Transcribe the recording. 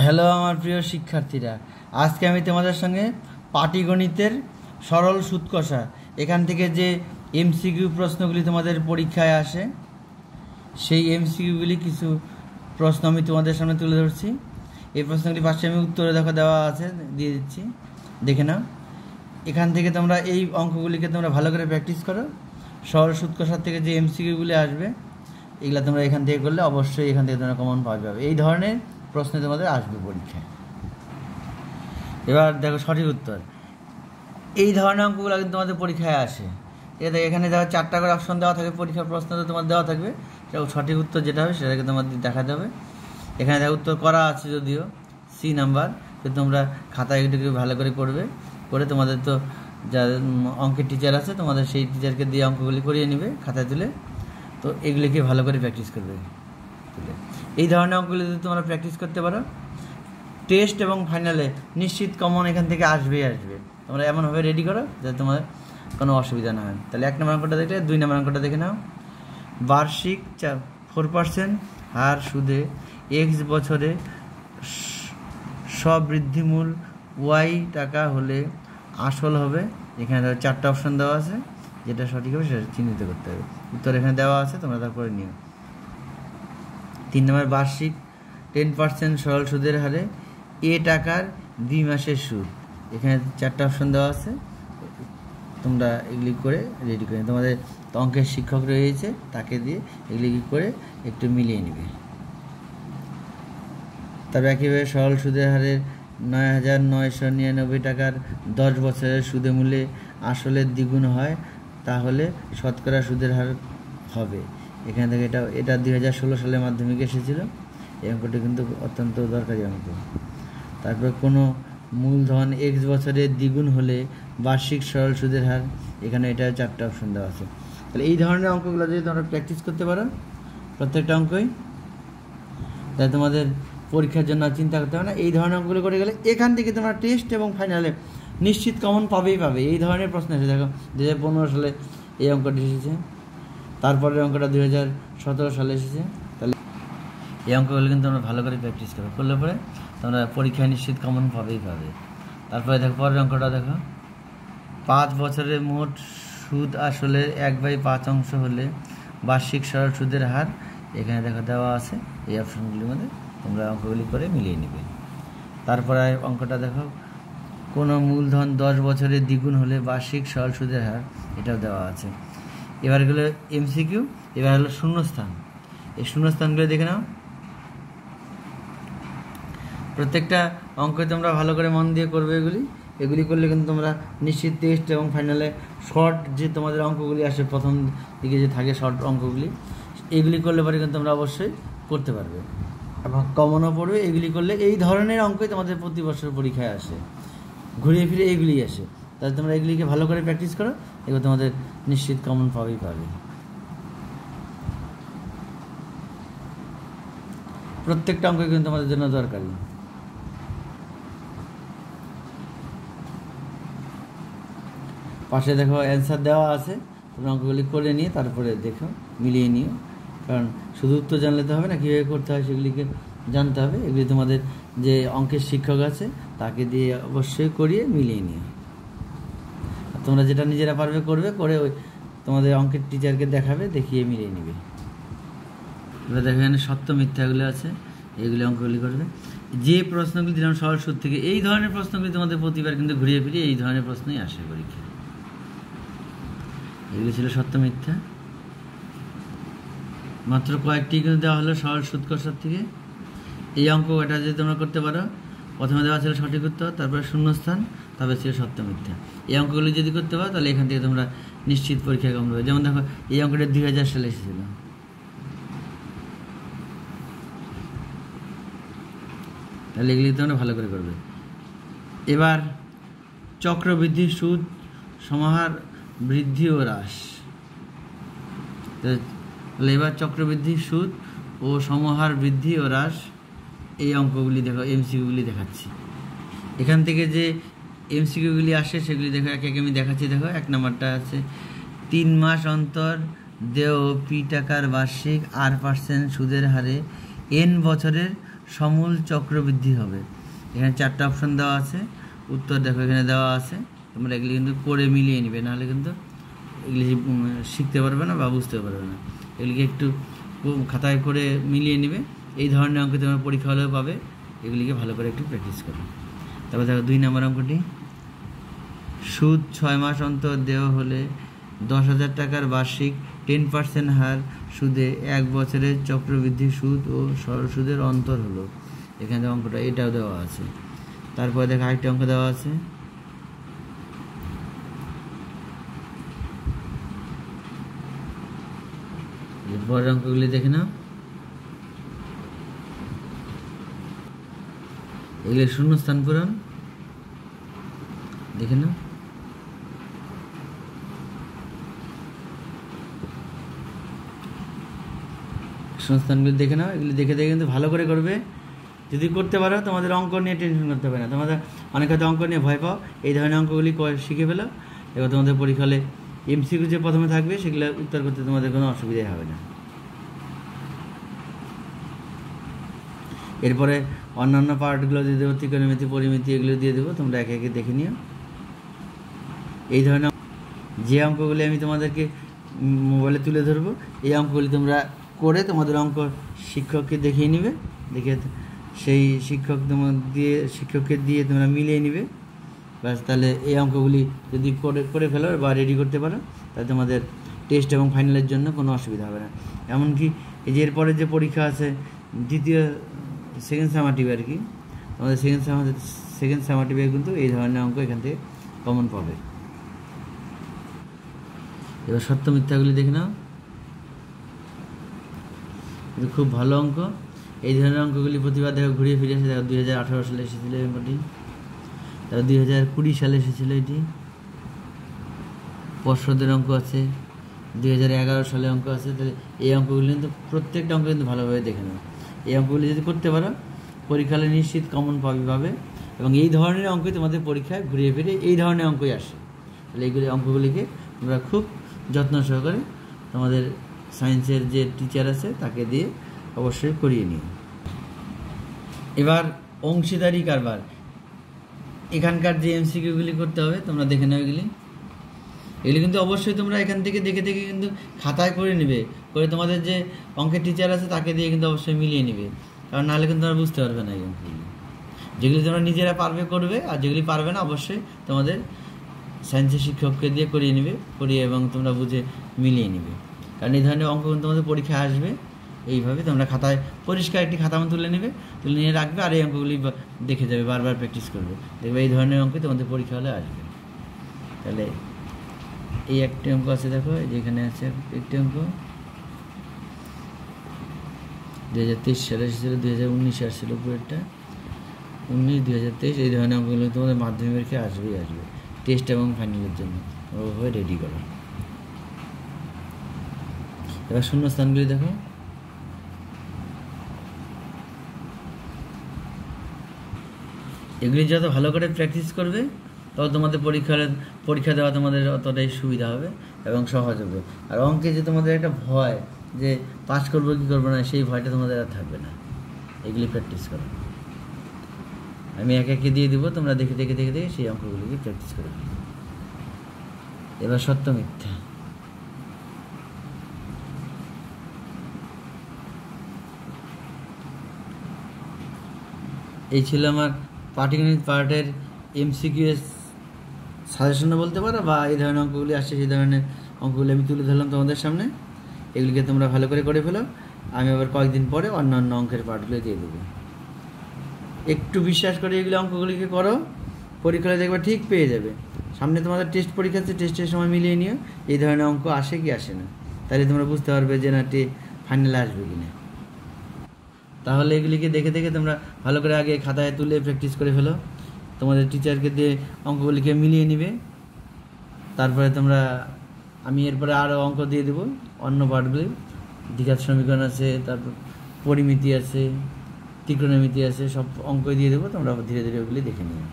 Hello আমার প্রিয় শিক্ষার্থীরা, আজকে আমি তোমাদের সঙ্গে পাটিগণিতের সরল সুদ কষা এখান থেকে যে এমসিকিউ প্রশ্নগুলি তোমাদের পরীক্ষায় আসে সেই এমসিকিউগুলি কিছু প্রশ্ন আমি তোমাদের সামনে তুলে ধরছি। এই প্রশ্নগুলি পাশে আমি উত্তরে দেওয়া আছে, দিয়ে দিচ্ছি, দেখে নাও। এখান থেকে তোমরা এই অঙ্কগুলিকে তোমরা ভালো করে প্র্যাকটিস করো। সরল সুদ কষার থেকে যে এমসিকিউগুলি আসবে এগুলো তোমরা এখান থেকে করলে অবশ্যই এখান থেকে তোমরা কমন পাবে। এই ধরনের প্রশ্ন তোমাদের আসবে পরীক্ষায়। এবার দেখো সঠিক উত্তর। এই ধরনের অঙ্কগুলো কিন্তু তোমাদের পরীক্ষায় আসে। এখানে দেখো 4টা করে অপশন দেওয়া থাকবে, পরীক্ষার প্রশ্ন তো তোমার দেওয়া থাকবে, সঠিক উত্তর যেটা হবে সেটাকে তোমাদের দেখাতে হবে। এখানে দেখো উত্তর করা আছে যদিও সি নাম্বার, তো তোমরা খাতায় এগুলোকে ভালো করে করে তোমাদের তো যা অঙ্কের টিচার আছে তোমাদের সেই টিচারকে দিয়ে অঙ্কগুলি করিয়ে নেবে খাতায় তুলে। তো এগুলিকে ভালো করে প্র্যাকটিস করবে। এই ধরনের অঙ্কগুলি যদি তোমরা প্র্যাকটিস করতে পারো, টেস্ট এবং ফাইনালে নিশ্চিত কমন এখান থেকে আসবে। তোমরা এমনভাবে রেডি করো যাতে তোমার কোনো অসুবিধা না হয়। তাহলে 1 নম্বর অঙ্কটা দেখলে 2 নম্বর অঙ্কটা দেখে নাও। বার্ষিক 4% হার সুদে x বছরে স্ববৃদ্ধিমূল y টাকা হলে আসল হবে। এখানে 4টা অপশন দেওয়া আছে, যেটা সঠিক হবে সেটা চিহ্নিত করতে হবে। উত্তর এখানে দেওয়া আছে, তোমরা তারপরে নিও। 3 নম্বর, বার্ষিক 10% সরল সুদের হারে এ টাকার 2 মাসের সুদ। এখানে 4টা অপশন দেওয়া আছে, তোমরা এগুলি করে রেডি করে তোমাদের অঙ্কের শিক্ষক রয়েছে তাকে দিয়ে এগুলি করে একটু মিলিয়ে নেবে। তবে একইভাবে সরল সুদের হারের 9,999 টাকার 10 বছরের সুদে মূল্যে আসলের দ্বিগুণ হয়, তাহলে শতকরা সুদের হার হবে। এখান থেকে এটা 2016 সালে মাধ্যমিক এসেছিল। এই অঙ্কটি কিন্তু অত্যন্ত দরকারি অঙ্ক। তারপর কোনো মূলধন x বছরের দ্বিগুণ হলে বার্ষিক সরল সুদের হার, এখানে এটা 4টা অপশন দেওয়া আছে। তাহলে এই ধরনের অঙ্কগুলো যদি তোমরা প্র্যাকটিস করতে পারো প্রত্যেকটা অঙ্কই, তাহলে তোমাদের পরীক্ষার জন্য চিন্তা করতে হবে না। এই ধরনের অঙ্কগুলো করে গেলে এখান থেকে তোমরা টেস্ট এবং ফাইনালে নিশ্চিত কমন পাবে। এই ধরনের প্রশ্ন এসে দেখো 2015 সালে এই অঙ্কটি এসেছে, তারপরের অঙ্কটা 2017 সালে এসেছে। তাহলে এই অঙ্কগুলো কিন্তু তোমরা ভালো করে প্র্যাকটিস করলে পরে তোমরা পরীক্ষায় নিশ্চিত কমন পাবে। তারপরে দেখো পরের অঙ্কটা দেখো। 5 বছরের মোট সুদ আসলের 1/5 অংশ হলে বার্ষিক সরল সুদের হার, এখানে দেওয়া আছে। এই অপশনগুলির মধ্যে তোমরা অঙ্কগুলি করে মিলিয়ে নেবে। তারপরে অঙ্কটা দেখো, কোনো মূলধন 10 বছরের দ্বিগুণ হলে বার্ষিক সরল সুদের হার, এটাও দেওয়া আছে। এবার এগুলো এমসিকিউ। এবার হলো শূন্যস্থান। এই শূন্যস্থানগুলো দেখে নাও। প্রত্যেকটা অঙ্কে তোমরা ভালো করে মন দিয়ে করবে। এগুলি করলে কিন্তু তোমরা নিশ্চিত টেস্ট এবং ফাইনালে শর্ট যে তোমাদের অঙ্কগুলি আসে প্রথম দিকে যে থাকে শর্ট অঙ্কগুলি, এগুলি করলে পরে কিন্তু তোমরা অবশ্যই করতে পারবে এবং কমনও পড়বে। এগুলি করলে এই ধরনের অঙ্কই তোমাদের প্রতি বছর পরীক্ষায় আসে, ঘুরিয়ে ফিরে এইগুলি আসে। তাহলে তোমরা এগুলিকে ভালো করে প্র্যাকটিস করো, এগুলো তোমাদের নিশ্চিত কমন পাবে। প্রত্যেকটা অঙ্ক কিন্তু তোমাদের জন্য দরকারি। পাশে দেখো অ্যান্সার দেওয়া আছে, তোমরা অঙ্কগুলি করে নিয়ে তারপরে দেখো মিলিয়ে নিও, কারণ শুধু উত্তর জানলে তো হবে না, কীভাবে করতে হয় সেগুলিকে জানতে হবে। এগুলি তোমাদের যে অঙ্কের শিক্ষক আছে তাকে দিয়ে অবশ্যই করিয়ে মিলিয়ে নিও। তোমরা যেটা নিজেরা পারবে করে ওই তোমাদের অঙ্কের টিচারকে দেখাবে, দেখিয়ে মিলিয়ে নেবে। এবার দেখো এখানে সত্য মিথ্যাগুলো আছে, এইগুলি অঙ্কগুলি করবে। যে প্রশ্নগুলি দিলাম সরল সুদ থেকে, এই ধরনের প্রশ্নগুলি তোমাদের প্রতিবার কিন্তু ঘুরিয়ে ফিরিয়ে এই ধরনের প্রশ্নই আসে পরীক্ষায়। এগুলি ছিল সত্য মিথ্যা। মাত্র কয়েকটি কিন্তু দেওয়া হলো সরল সুদ কষার থেকে। এই অঙ্ক এটা যদি তোমরা করতে পারো, প্রথমে দেওয়া ছিল সঠিক উত্তর, তারপরে শূন্যস্থান, তারপরে ছিল সত্য মিথ্যা। এই অঙ্কগুলি যদি করতে পারো তাহলে এখান থেকে তোমরা নিশ্চিত পরীক্ষায় কম দেবে। যেমন দেখো এই অঙ্কটা 2000 সালে এসেছিল। তাহলে এগুলি তোমরা ভালো করে করবে। এবার চক্রবৃদ্ধি সুদ সমাহার বৃদ্ধি ও হ্রাস। তাহলে এবার চক্রবৃদ্ধি সুদ ও সমাহার বৃদ্ধি ও হ্রাস, এই অঙ্কগুলি দেখো, এমসিকিউগুলি দেখাচ্ছি। এখান থেকে যে এমসিকিউগুলি আসে সেগুলি দেখো, একে আমি দেখাচ্ছি। দেখো 1 নম্বরটা আছে, 3 মাস অন্তর দেও পি টাকার বার্ষিক R% সুদের হারে n বছরের সমূল চক্রবৃদ্ধি হবে। এখানে 4টা অপশান দেওয়া আছে, উত্তর দেখো এখানে দেওয়া আছে। তোমরা এগুলি কিন্তু করে মিলিয়ে নিবে, নাহলে কিন্তু এগুলি শিখতে পারবে না বা বুঝতে পারবে না। এগুলিকে একটু খাতায় করে মিলিয়ে নিবে। এই ধরনের অঙ্ক তোমরা পরীক্ষা হলেও পাবে, এগুলিকে ভালো করে একটু প্র্যাকটিস করো। তারপর দেখো 2 নম্বর অঙ্কটি, সুদ 6 মাস অন্তর দেওয়া হলে 10,000 টাকার বার্ষিক 10% হার সুদে 1 বছরের চক্রবৃদ্ধি সুদ ও সরল সুদের অন্তর হলো। এখানে অঙ্কটা এটাও দেওয়া আছে। তারপরে দেখো আরেকটা অঙ্ক দেওয়া আছে, বড় অঙ্কগুলি দেখে নাও। এগুলি শূন্যস্থান পূরণ দেখে নাও। শূন্যস্থানগুলি দেখে নাও, এগুলি দেখে দেখে কিন্তু ভালো করে করবে। যদি করতে পারো তোমাদের অঙ্ক নিয়ে টেনশন করতে হবে না। তোমাদের অনেক হয়তো অঙ্ক নিয়ে ভয় পাও, এই ধরনের অঙ্কগুলি শিখে ফেলো। এবার তোমাদের পরীক্ষা হলে এমসিকিউ যে প্রথমে থাকবে সেগুলো উত্তর করতে তোমাদের কোনো অসুবিধাই হবে না। এরপরে অন্যান্য পার্টগুলো দিয়ে দেবো, ত্রিকোণমিতি, পরিমিতি, এগুলো দিয়ে দেবো, তোমরা একে একে দেখে নিও। এই ধরনের যে অঙ্কগুলি আমি তোমাদেরকে মোবাইলে তুলে ধরবো, এই অঙ্কগুলি তোমরা করে তোমাদের অঙ্ক শিক্ষককে দেখিয়ে নিবে, দেখে সেই শিক্ষককে দিয়ে তোমরা মিলিয়ে নিবে। ব্যাস, তাহলে এই অঙ্কগুলি যদি করে ফেলো বা রেডি করতে পারো, তাহলে তোমাদের টেস্ট এবং ফাইনালের জন্য কোনো অসুবিধা হবে না। এমনকি এই যে এরপরে যে পরীক্ষা আছে সেকেন্ড সামাটিভ আর কি, তোমাদের সেকেন্ড সামাটিভে কিন্তু এই ধরনের অঙ্ক এখান থেকে কমন পাবে। এবার সত্য মিথ্যাগুলি দেখে নাও, কিন্তু খুব ভালো অঙ্ক। এই ধরনের অঙ্কগুলি প্রতিবার দেখো ঘুরিয়ে ফিরে এসে দেখো 2018 সালে এসেছিলো এই অঙ্কটি, তারপর 2020 সালে এসেছিলো এটি। পর্ষদের অঙ্ক আছে, 2011 সালে অঙ্ক আছে। তাহলে এই অঙ্কগুলি কিন্তু প্রত্যেকটা অঙ্ক কিন্তু ভালোভাবে দেখে নাও। এই অঙ্কগুলি যদি করতে পারো পরীক্ষায় নিশ্চিত কমন পাবে। এবং এই ধরনের অঙ্কই তোমাদের পরীক্ষায় ঘুরিয়ে ফিরে এই ধরনের অঙ্কই আসে। তাহলে এইগুলি অঙ্কগুলিকে তোমরা খুব যত্ন সহকারে তোমাদের সায়েন্সের যে টিচার আছে তাকে দিয়ে অবশ্যই করিয়ে নিও। এবার অংশীদারি কারবার, এখানকার যে এমসিকিউগুলি করতে হবে তোমরা দেখে নাও। এগুলি কিন্তু অবশ্যই তোমরা এখান থেকে দেখে দেখে কিন্তু খাতায় করে নেবে, করে তোমাদের যে অঙ্কের টিচার আছে তাকে দিয়ে কিন্তু অবশ্যই মিলিয়ে নেবে, কারণ নাহলে কিন্তু তোমরা বুঝতে পারবে না এই অঙ্কগুলি। যেগুলি তোমরা নিজেরা পারবে করবে, আর যেগুলি পারবে না অবশ্যই তোমাদের সায়েন্সের শিক্ষককে দিয়ে করিয়ে নেবে, এবং তোমরা বুঝে মিলিয়ে নেবে। কারণ এই ধরনের অঙ্ক কিন্তু তোমাদের পরীক্ষায় আসবে। এইভাবে তোমরা খাতায় পরিষ্কার একটি খাতা তুলে নিয়ে রাখবে, আর এই অঙ্কগুলি দেখে যাবে, বারবার প্র্যাকটিস করবে, দেখবে এই ধরনের অঙ্ক তোমাদের পরীক্ষা হলে আসবে। তাহলে এই একটি অঙ্ক আছে, দেখো যেখানে আছে একটি অঙ্ক 2023 সালে এসেছিলো, 2019 আসছিল উপরেরটা, 19, 2023। এই ধরনের অঙ্কগুলো তোমাদের মাধ্যমিক পরীক্ষায় আসবে টেস্ট এবং ফাইনালের জন্য ওভাবে রেডি করো। এবার শূন্যস্থানগুলি দেখো, এগুলি যত ভালো করে প্র্যাকটিস করবে তত তোমাদের পরীক্ষা দেওয়া তোমাদের অতটাই সুবিধা হবে এবং সহজ হবে। আর অঙ্কে যে তোমাদের একটা ভয় যে পাস করবো কি করবো না, সেই ভয়টা তোমাদের আর থাকবে না। এগুলি প্র্যাকটিস করো, আমি একে দিয়ে দিব, তোমরা দেখে দেখে দেখে দেখে সেই অঙ্কগুলিকে প্র্যাকটিস করো। এবার সত্য মিথ্যা, এই ছিল আমার পাটিগণিত পার্টের এমসিকিউ সাজেশনও বলতে পারো, বা এই ধরনের অঙ্কগুলি আসছে সেই ধরনের অঙ্কগুলি আমি তুলে ধরলাম তোমাদের সামনে। এগুলিকে তোমরা ভালো করে ফেলো। আমি আবার কয়েকদিন পরে অন্যান্য অঙ্কের পার্টগুলো দিয়ে দেবো। একটু বিশ্বাস করে এগুলো অঙ্কগুলিকে করো, পরীক্ষায় দেখবে ঠিক পেয়ে যাবে। সামনে তোমাদের টেস্ট পরীক্ষা আছে, টেস্টের সময় মিলিয়ে নিও এই ধরনের অঙ্ক আসে কি আসে না, তাহলে তোমরা বুঝতে পারবে যে না ফাইনালে আসবে কি না। তাহলে এগুলিকে দেখে দেখে তোমরা ভালো করে আগে খাতায় তুলে প্র্যাকটিস করে ফেলো, তোমাদের টিচারকে দিয়ে অঙ্কগুলিকে মিলিয়ে নিবে। তারপরে আমি এরপরে আরও অঙ্ক দিয়ে দেবো, অন্য পার্টগুলি দ্বিঘাত সমীকরণ আছে, তারপর পরিমিতি আছে, ত্রিকোণমিতি আছে, সব অঙ্ক দিয়ে দেবো, তোমরা ধীরে ধীরে ওগুলি দেখে নিও।